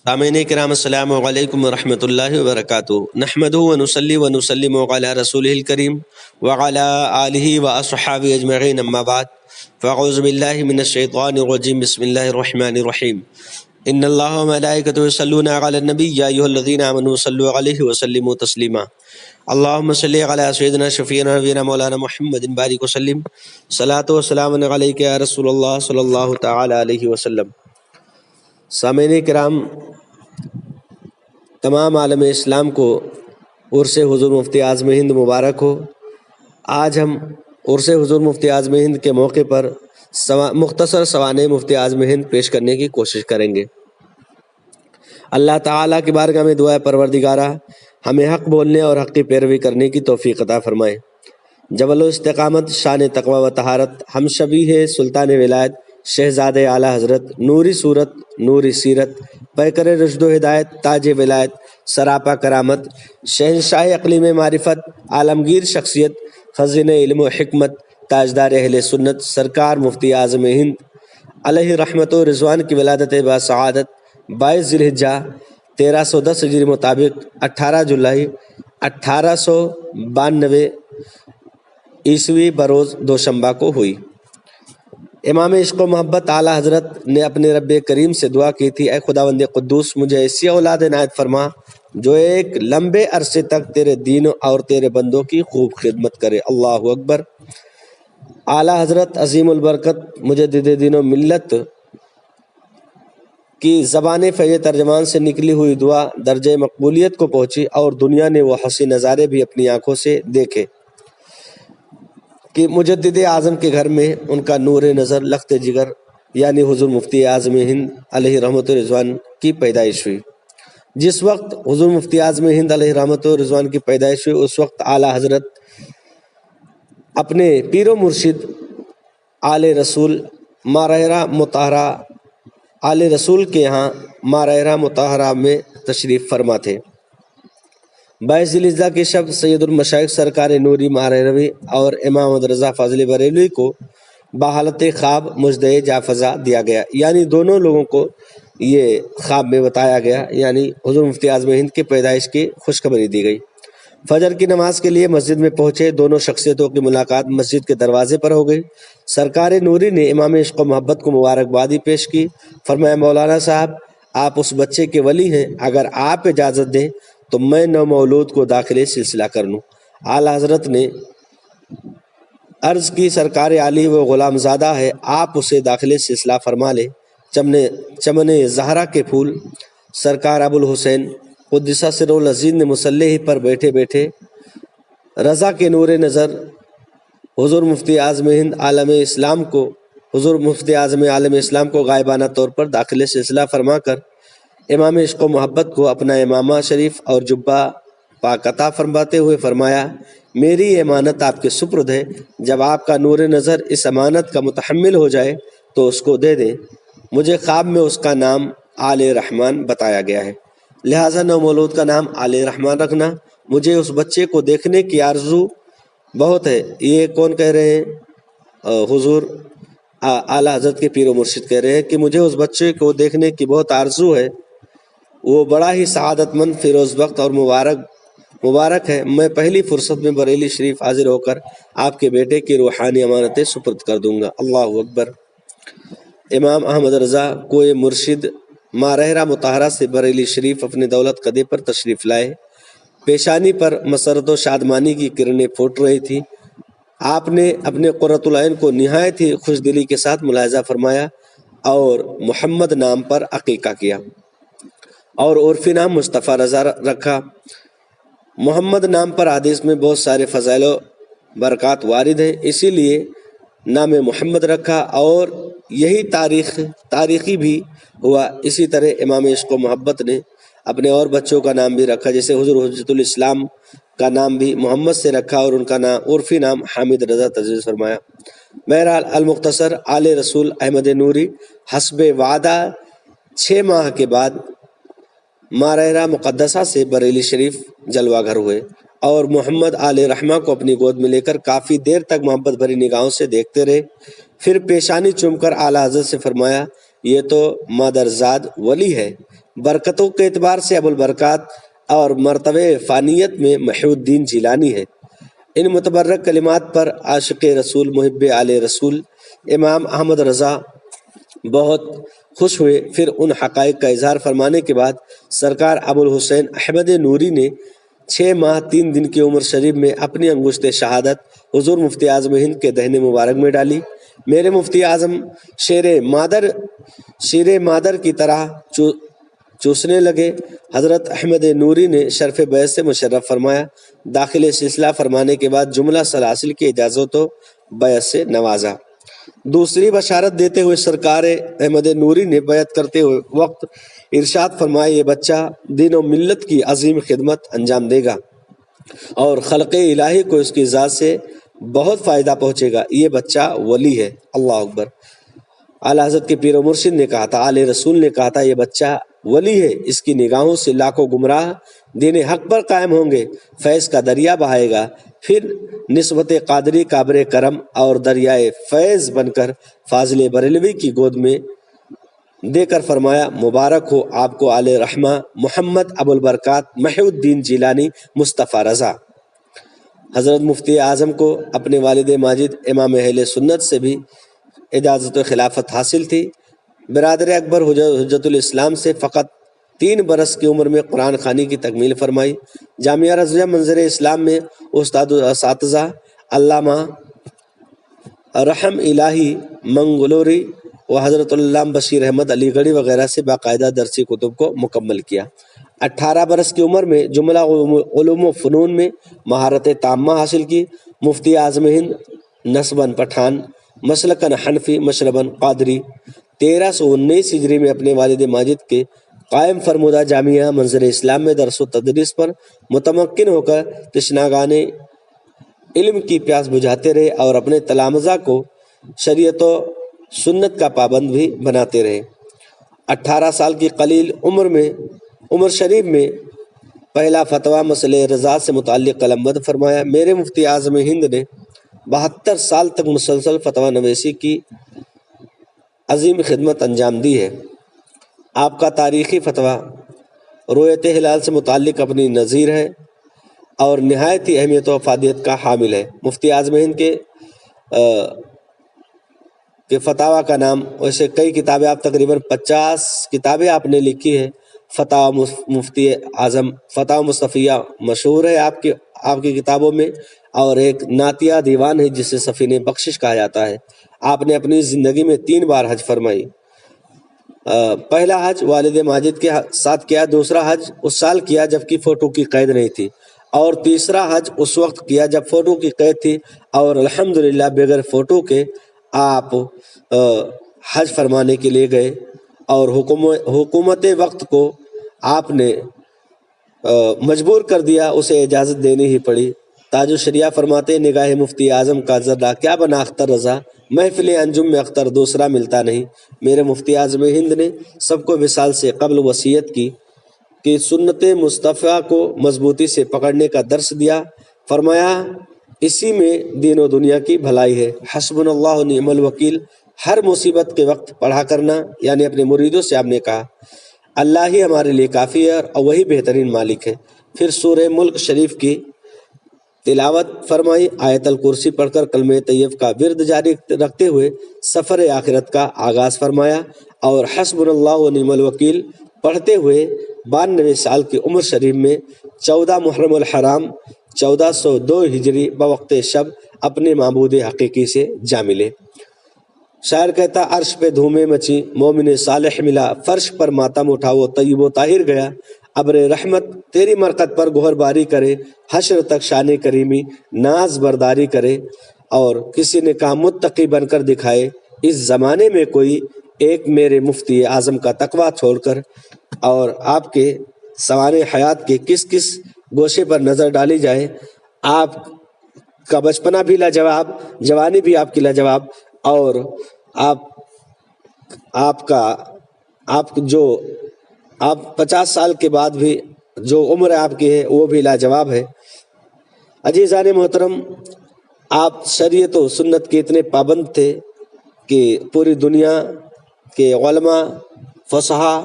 سامعین کرام السلام علیکم ورحمۃ اللہ وبرکاتہ، نحمدہ ونصلی ونسلم علی رسولہ الکریم وعلی آلہ واصحابہ اجمعین، اما بعد فاعوذ باللہ من الشیطان الرجیم، بسم اللہ الرحمن الرحیم۔ ان اللہ وملائکتہ یصلون علی النبی یا ایھا الذین آمنوا صلوا علیہ وسلموا تسلیما۔ اللہم صلی علی سیدنا شفیعنا نبینا مولانا محمد بارک وسلم، صلاۃ و سلام علیک یا رسول اللہ صلی اللہ تعالی علیہ وسلم۔ سامعین کرام، تمام عالم اسلام کو عرس حضور مفتی اعظم ہند مبارک ہو۔ آج ہم عرس حضور مفتی اعظم ہند کے موقع پر مختصر سوانح مفتی اعظم ہند پیش کرنے کی کوشش کریں گے۔ اللہ تعالیٰ کی بارگاہ میں دعا ہے پروردگارہ ہمیں حق بولنے اور حق کی پیروی کرنے کی توفیق عطا فرمائے۔ جبل و استقامت، شان تقوی و طہارت، ہم شبیہ سلطان ولایت شہزاد اعلیٰ حضرت، نوری صورت نوری سیرت، پیکر رشد و ہدایت، تاج ولایت، سراپا کرامت، شہنشاہ اقلیم معرفت، عالمگیر شخصیت، خزینہ علم و حکمت، تاجدار اہل سنت، سرکار مفتی اعظم ہند علیہ رحمت و رضوان کی ولادت باسعادت 22 ذی الحجہ 1310 ہجری مطابق 18 جولائی 1892 عیسوی بروز دوشنبہ کو ہوئی۔ امام عشق و محبت اعلیٰ حضرت نے اپنے رب کریم سے دعا کی تھی، اے خداوند قدوس مجھے ایسی اولاد عنایت فرما جو ایک لمبے عرصے تک تیرے دین اور تیرے بندوں کی خوب خدمت کرے۔ اللہ اکبر۔ اعلیٰ حضرت عظیم البرکت مجدد دین و ملت کی زبان فیض ترجمان سے نکلی ہوئی دعا درجہ مقبولیت کو پہنچی اور دنیا نے وہ حسین نظارے بھی اپنی آنکھوں سے دیکھے کہ مجدد اعظم کے گھر میں ان کا نور نظر لخت جگر یعنی حضور مفتی اعظم ہند علیہ رحمت و رضوان کی پیدائش ہوئی۔ جس وقت حضور مفتی اعظم ہند علیہ رحمت و رضوان کی پیدائش ہوئی اس وقت اعلیٰ حضرت اپنے پیر و مرشد آل رسول مارہرہ مطہرہ آل رسول کے یہاں مارہرہ مطہرہ میں تشریف فرما تھے۔ 22 ذی الحجہ کے شب سید المشائخ سرکار نوری مارہروی اور امام محمد رضا فاضلی بریلوی کو بحالت خواب مژدہ جافزہ دیا گیا، یعنی دونوں لوگوں کو یہ خواب میں بتایا گیا، یعنی حضور مفتی اعظم ہند کی پیدائش کی خوشخبری دی گئی۔ فجر کی نماز کے لیے مسجد میں پہنچے، دونوں شخصیتوں کی ملاقات مسجد کے دروازے پر ہو گئی۔ سرکار نوری نے امام عشق و محبت کو مبارکبادی پیش کی، فرمایا مولانا صاحب آپ اس بچے کے ولی ہیں، اگر آپ اجازت دیں تو میں نومولود کو داخل سلسلہ کر لوں۔ اعلیٰ حضرت نے عرض کی سرکار عالی وہ غلام زادہ ہے، آپ اسے داخل سلسلہ فرما لیں۔ چمن زہرا کے پھول سرکار ابو الحسین قدس سرہ العزیز نے مصلی پر بیٹھے بیٹھے رضا کے نور نظر حضور مفتی اعظم ہند عالم اسلام کو حضور مفتی اعظم عالم اسلام کو غائبانہ طور پر داخل سلسلہ فرما کر امام عشق و محبت کو اپنا امامہ شریف اور جبہ پاک عطا فرماتے ہوئے فرمایا میری امانت آپ کے سپرد ہے، جب آپ کا نور نظر اس امانت کا متحمل ہو جائے تو اس کو دے دیں۔ مجھے خواب میں اس کا نام آل رحمان بتایا گیا ہے، لہٰذا نومولود کا نام آل رحمان رکھنا۔ مجھے اس بچے کو دیکھنے کی آرزو بہت ہے۔ یہ کون کہہ رہے ہیں؟ حضور اعلیٰ حضرت کے پیر و مرشد کہہ رہے ہیں کہ مجھے اس بچے کو دیکھنے کی بہت آرزو ہے، وہ بڑا ہی سعادت مند فیروز بخت اور مبارک ہے۔ میں پہلی فرصت میں بریلی شریف حاضر ہو کر آپ کے بیٹے کی روحانی امانتیں سپرد کر دوں گا۔ اللہ اکبر۔ امام احمد رضا کوئے مرشد مارہرہ مطہرہ سے بریلی شریف اپنے دولت قدے پر تشریف لائے۔ پیشانی پر مسرت و شادمانی کی کرنیں پھوٹ رہی تھی۔ آپ نے اپنے قرۃ العین کو نہایت ہی خوش دلی کے ساتھ ملاحظہ فرمایا اور محمد نام پر عقیقہ کیا اور عرفی نام مصطفیٰ رضا رکھا۔ محمد نام پر حدیث میں بہت سارے فضائل و برکات وارد ہیں، اسی لیے نام محمد رکھا اور یہی تاریخی بھی ہوا۔ اسی طرح امام عشق و محبت نے اپنے اور بچوں کا نام بھی رکھا، جیسے حضور حجت الاسلام کا نام بھی محمد سے رکھا اور ان کا نام عرفی نام حامد رضا تجویز فرمایا۔ بہرحال المختصر آل رسول احمد نوری حسب وعدہ 6 ماہ کے بعد مارہرہ مقدسہ سے بریلی شریف جلوہ گھر ہوئے اور محمد آل رحمہ کو اپنی گود میں لے کر کافی دیر تک محبت بھری نگاہوں سے دیکھتے رہے۔ پھر پیشانی چوم کر اعلیٰ حضرت سے فرمایا یہ تو مادرزاد ولی ہے۔ برکتوں کے اعتبار سے ابوالبرکات اور مرتبہ فانیت میں محی الدین جیلانی ہے۔ ان متبرک کلمات پر عاشق رسول محب آل رسول امام احمد رضا بہت خوش ہوئے۔ پھر ان حقائق کا اظہار فرمانے کے بعد سرکار ابوالحسین احمد نوری نے 6 ماہ 3 دن کی عمر شریف میں اپنی انگشت شہادت حضور مفتی اعظم ہند کے دہن مبارک میں ڈالی۔ میرے مفتی اعظم شیر مادر کی طرح چوسنے لگے۔ حضرت احمد نوری نے شرف بیعت سے مشرف فرمایا۔ داخل سلسلہ فرمانے کے بعد جملہ سلاسل کی اجازت و بیعت سے نوازا۔ دوسری بشارت دیتے ہوئے سرکار احمد نوری نے بیعت کرتے ہوئے وقت ارشاد فرمایا، یہ بچہ دین و ملت کی عظیم خدمت انجام دے گا اور خلق الہی کو اس کی ذات سے بہت فائدہ پہنچے گا۔ یہ بچہ ولی ہے۔ اللہ اکبر۔ اعلیٰ حضرت کے پیر و مرشد نے کہا تھا، آل رسول نے کہا تھا، یہ بچہ ولی ہے، اس کی نگاہوں سے لاکھوں گمراہ دین حق پر قائم ہوں گے، فیض کا دریا بہائے گا، پھر نسبت قادری کابر کرم اور دریائے فیض بن کر فاضل بریلوی کی گود میں دے کر فرمایا، مبارک ہو آپ کو آل رحمہ محمد ابوالبرکات محی الدین جیلانی مصطفیٰ رضا۔ حضرت مفتی اعظم کو اپنے والد ماجد امام اہل سنت سے بھی اجازت و خلافت حاصل تھی۔ برادر اکبر حجت الاسلام سے فقط 3 برس کی عمر میں قرآن خوانی کی تکمیل فرمائی۔ جامعہ رضویہ منظر اسلام میں استاد و اساتذہ علامہ رحم الہی منگلوری و حضرت علامہ بشیر احمد علی گڑھی وغیرہ سے باقاعدہ درسی کتب کو مکمل کیا۔ 18 برس کی عمر میں جملہ علوم و فنون میں مہارت تامہ حاصل کی۔ مفتی اعظم ہند نسباً پٹھان، مسلکاً حنفی، مشرباً قادری، 1319 ہجری میں اپنے والد ماجد کے قائم فرمودہ جامعہ منظر اسلام میں درس و تدریس پر متمکن ہو کر تشناگان علم کی پیاس بجھاتے رہے اور اپنے تلامذہ کو شریعت و سنت کا پابند بھی بناتے رہے۔ 18 سال کی قلیل عمر شریف میں پہلا فتویٰ مسئلہ رضا سے متعلق قلمبند فرمایا۔ میرے مفتی اعظم ہند نے 72 سال تک مسلسل فتویٰ نویسی کی عظیم خدمت انجام دی ہے۔ آپ کا تاریخی فتویٰ رؤیت ہلال سے متعلق اپنی نظیر ہے اور نہایت ہی اہمیت و افادیت کا حامل ہے۔ مفتی اعظم ہند کے فتاویٰ کا نام، ویسے کئی کتابیں، آپ تقریباً 50 کتابیں آپ نے لکھی ہے۔ فتاویٰ مفتی اعظم، فتاویٰ مصطفیہ مشہور ہے آپ کی کتابوں میں، اور ایک نعتیہ دیوان ہے جسے سفینہ بخشش کہا جاتا ہے۔ آپ نے اپنی زندگی میں 3 بار حج فرمائی۔ پہلا حج والد ماجد کے ساتھ کیا، دوسرا حج اس سال کیا جبکہ فوٹو کی قید نہیں تھی، اور تیسرا حج اس وقت کیا جب فوٹو کی قید تھی، اور الحمدللہ بغیر فوٹو کے آپ حج فرمانے کے لیے گئے، اور حکومت وقت کو آپ نے مجبور کر دیا، اسے اجازت دینی ہی پڑی۔ تاج الشریعہ فرماتے، نگاہ مفتی اعظم کا ذرہ کیا بنا اختر رضا، محفل انجم میں اختر دوسرا ملتا نہیں۔ میرے مفتی اعظم ہند نے سب کو وصال سے قبل وصیت کی کہ سنت مصطفیٰ کو مضبوطی سے پکڑنے کا درس دیا۔ فرمایا، اسی میں دین و دنیا کی بھلائی ہے۔ حسبنا اللہ و نعم الوکیل ہر مصیبت کے وقت پڑھا کرنا، یعنی اپنے مریدوں سے آپ نے کہا، اللہ ہی ہمارے لیے کافی ہے اور وہی بہترین مالک ہے۔ پھر سورہ ملک شریف کی تلاوت فرمائی، آیت الکرسی پڑھ کر کلمہ طیب کا ورد جاری رکھتے ہوئے سفر آخرت کا آغاز فرمایا، اور حسبنا اللہ و نعم الوکیل پڑھتے ہوئے 92 سال کی عمر شریف میں 14 محرم الحرام 1402 ہجری بوقت شب اپنے معبود حقیقی سے جا ملے۔ شاعر کہتا، عرش پہ دھومیں مچی، مومن صالح ملا، فرش پر ماتم اٹھا وہ طیب و طاہر گیا، ابر رحمت تیری مرقد پر گوہر باری کرے، حشر تک شان کریمی ناز برداری کرے۔ اور کسی نے کہا، متقی بن کر دکھائے اس زمانے میں کوئی ایک میرے مفتی اعظم کا تقویٰ چھوڑ کر، اور آپ کے سوانح حیات کے کس کس گوشے پر نظر ڈالی جائے، آپ کا بچپنا بھی لاجواب، جوانی بھی آپ کی لاجواب، اور آپ 50 سال کے بعد بھی جو عمر آپ کی ہے وہ بھی لاجواب ہے۔ عزیزان محترم، آپ شریعت و سنت کے اتنے پابند تھے کہ پوری دنیا کہ علماء فصحا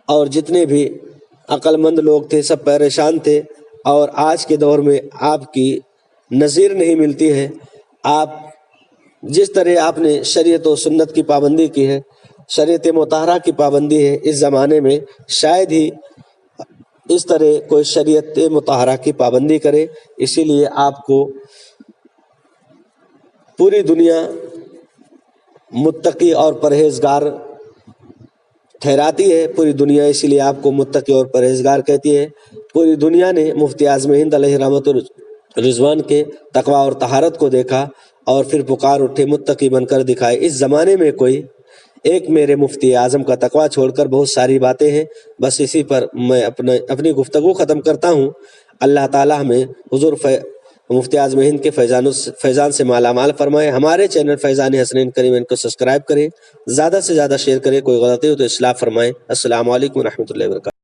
اور جتنے بھی عقل مند لوگ تھے سب پریشان تھے، اور آج کے دور میں آپ کی نظیر نہیں ملتی ہے۔ آپ جس طرح آپ نے شریعت و سنت کی پابندی کی ہے، شریعت مطہرہ کی پابندی ہے، اس زمانے میں شاید ہی اس طرح کوئی شریعت مطہرہ کی پابندی کرے۔ اسی لیے آپ کو پوری دنیا متقی اور پرہیزگار ٹھہراتی ہے، پوری دنیا اسی لیے آپ کو متقی اور پرہیزگار کہتی ہے۔ پوری دنیا نے مفتی اعظم ہند علیہ رحمت رضوان کے تقوی اور طہارت کو دیکھا اور پھر پکار اٹھے متقی بن کر دکھائے۔ اس زمانے میں کوئی ایک میرے مفتی اعظم کا تقوی چھوڑ کر بہت ساری باتیں ہیں۔ بس اسی پر میں اپنی گفتگو ختم کرتا ہوں۔ اللہ تعالیٰ ہمیں حضور مفتی اعظم ہند کے فیضان سے مالا مال فرمائے۔ ہمارے چینل فیضان حسنین کریمین کو سبسکرائب کریں، زیادہ سے زیادہ شیئر کریں، کوئی غلطی ہو تو اصلاح فرمائیں۔ السلام علیکم ورحمۃ اللہ وبرکاتہ۔